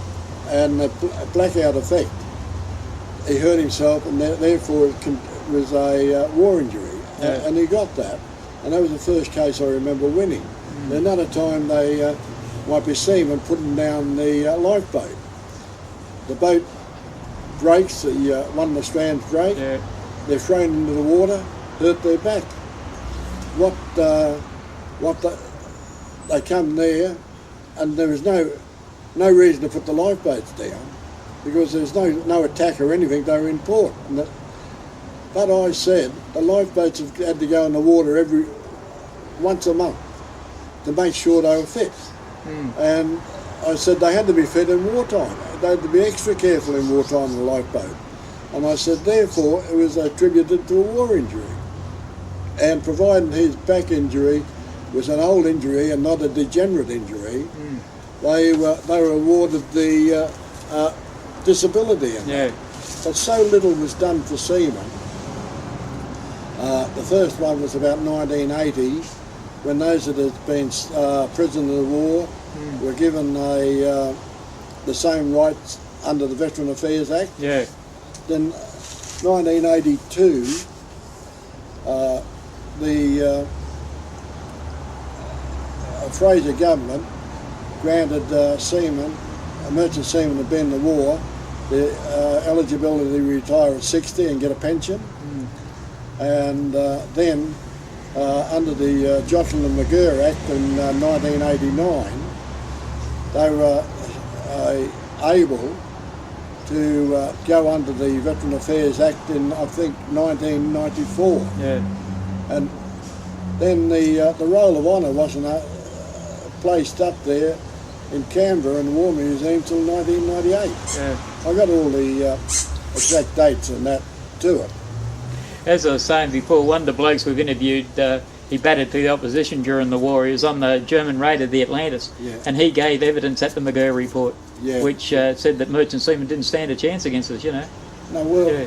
and the blackout effect, he hurt himself, and therefore it was a war injury. And he got that. And that was the first case I remember winning. Another time they might be seamen putting down the lifeboat. The boat breaks, one of the strands break, they're thrown into the water, hurt their back. They come there, and there was no reason to put the lifeboats down, because there's no attack or anything, they were in port. But I said the lifeboats had to go in the water once a month to make sure they were fit. And I said they had to be fit in wartime. They had to be extra careful in wartime in the lifeboat. And I said, therefore, it was attributed to a war injury. And providing his back injury was an old injury and not a degenerate injury, they were awarded the disability in that. But so little was done for seamen. The first one was about 1980, when those that had been prisoners of war were given the same rights under the Veteran Affairs Act. Then 1982, the Fraser government granted seamen, merchant seamen who had been in the war, the eligibility to retire at 60 and get a pension. And then under the Jocelyn and McGurr Act in 1989, they were able to go under the Veteran Affairs Act in, I think, 1994. Yeah. And then the Roll of Honour wasn't placed up there in Canberra in the War Museum till 1998. Yeah. I got all the exact dates and that to it. As I was saying before, one of the blokes we've interviewed, he batted for the opposition during the war. He was on the German raider, the Atlantis, and he gave evidence at the McGurr report, which said that merchant seamen didn't stand a chance against us, you know. No, well,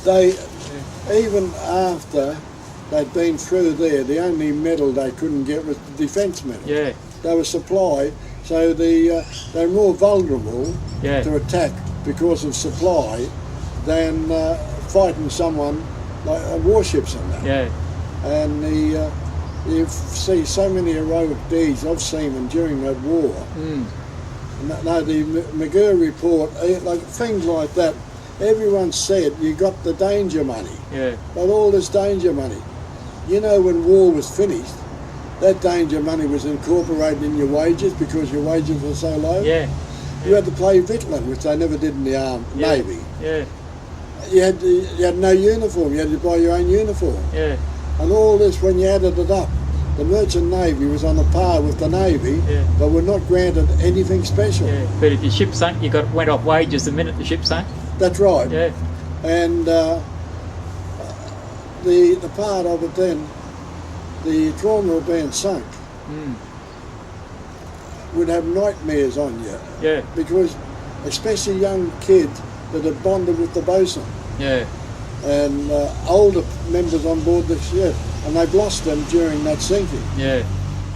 they, even after they'd been through there, the only medal they couldn't get was the defence medal. Yeah. They were supplied, so they're more vulnerable to attack because of supply than fighting someone like warships and that. Yeah. And you see so many heroic deeds of seamen during that war. No, the McGurr report, like things like that, everyone said you got the danger money. Yeah. But all this danger money, you know, when war was finished, that danger money was incorporated in your wages because your wages were so low. Yeah. You had to pay Vitland, which they never did in the Navy. Yeah. You had no uniform. You had to buy your own uniform. Yeah. And all this, when you added it up, the Merchant Navy was on a par with the Navy, but were not granted anything special. Yeah. But if your ship sunk, you went off wages the minute the ship sunk. That's right. Yeah. And the part of it then, the trauma of being sunk would have nightmares on you. Yeah. Because especially young kids that had bonded with the bosun. Yeah. And older members on board the ship, and they've lost them during that sinking. Yeah.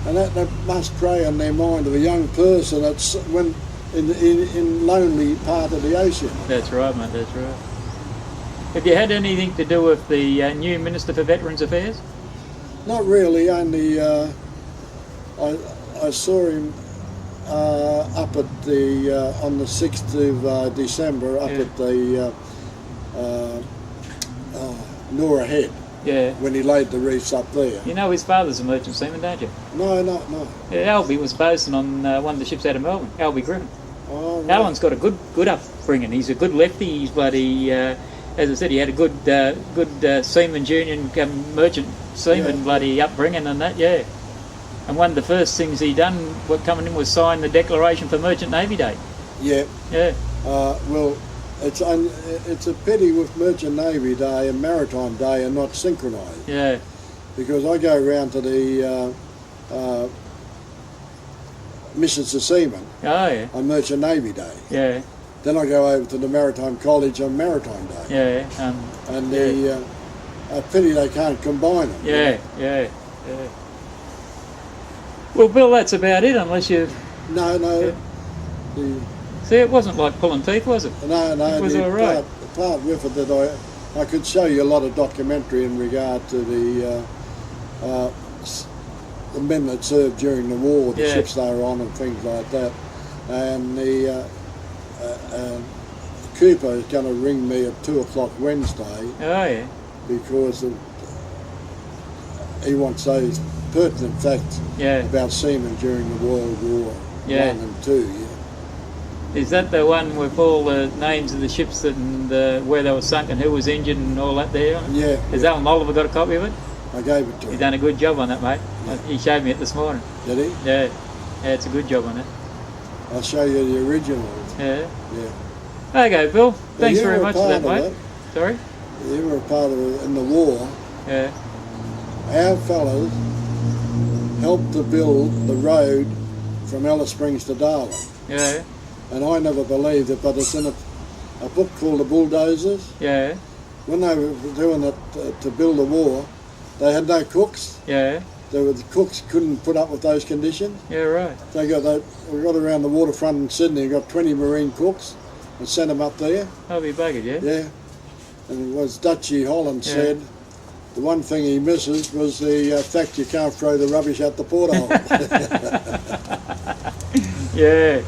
And that must prey on their mind of a young person that's when in lonely part of the ocean. That's right, mate, that's right. Have you had anything to do with the new Minister for Veterans Affairs? Not really, only I saw him up at the on the 6th of December up at the Nora Head. Yeah. When he laid the reefs up there. You know his father's a merchant seaman, don't you? No. Yeah, Albie was bosun on one of the ships out of Melbourne, Albie Griffin. Oh, right. Alan's got a good upbringing. He's a good lefty. He's bloody, as I said, he had a good seaman junior and merchant seaman bloody upbringing and that, yeah. And one of the first things he done, what coming in, was sign the Declaration for Merchant Navy Day. Yeah. Yeah. Well, it's a pity with Merchant Navy Day and Maritime Day are not synchronised. Yeah. Because I go around to the missions to seamen on Merchant Navy Day. Yeah. Then I go over to the Maritime College on Maritime Day. Yeah. And the pity they can't combine them. Yeah. Well, Bill, that's about it, unless you... No. Yeah. See, it wasn't like pulling teeth, was it? No. It was all right. The part with it that I could show you a lot of documentary in regard to the men that served during the war, the ships they were on and things like that. And the Cooper is going to ring me at 2 o'clock Wednesday. Oh, yeah. Because he wants those pertinent facts about seamen during the World War I and II. Is that the one with all the names of the ships and where they were sunk and who was injured and all that there? Yeah. Has Alan Oliver got a copy of it? I gave it to him. He's done a good job on that, mate. Yeah. He showed me it this morning. Did he? Yeah, it's a good job on it. I'll show you the original. Yeah. Okay, Bill. Thanks very much for that, mate. Sorry? You were a part of it in the war. Yeah. Our fellows helped to build the road from Alice Springs to Darwin. Yeah. And I never believed it, but it's in a book called The Bulldozers. Yeah. When they were doing it to build the war, they had no cooks. Yeah. The cooks couldn't put up with those conditions. Yeah, right. So we got around the waterfront in Sydney, got 20 marine cooks and sent them up there. I'll be buggered, yeah? Yeah. And it was Dutchy Holland said, the one thing he misses was the fact you can't throw the rubbish out the porthole. Yeah.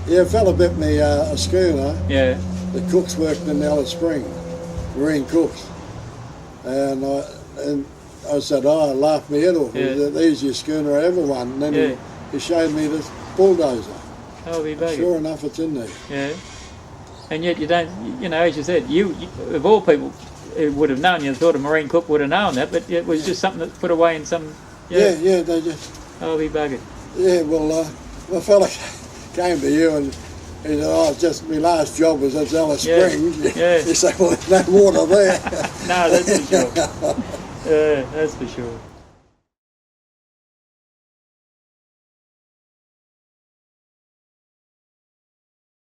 Yeah, a fella bit me a schooner. Yeah. The cooks worked in Alice Springs, marine cooks. And I said, I laughed my head off. It was the easiest schooner I ever won. And then he showed me this bulldozer. I'll be buggered. Sure enough, it's in there. Yeah. And yet you don't, you know, as you said, you of all people who would have known, you thought a marine cook would have known that, but it was just something that's put away in some... Yeah, they just... Oh, be buggered. Yeah, well, my fella came to you and he said, oh, just my last job was at Alice Springs. Yeah. You say, well, there's no water there. No, that's for sure. That's for sure.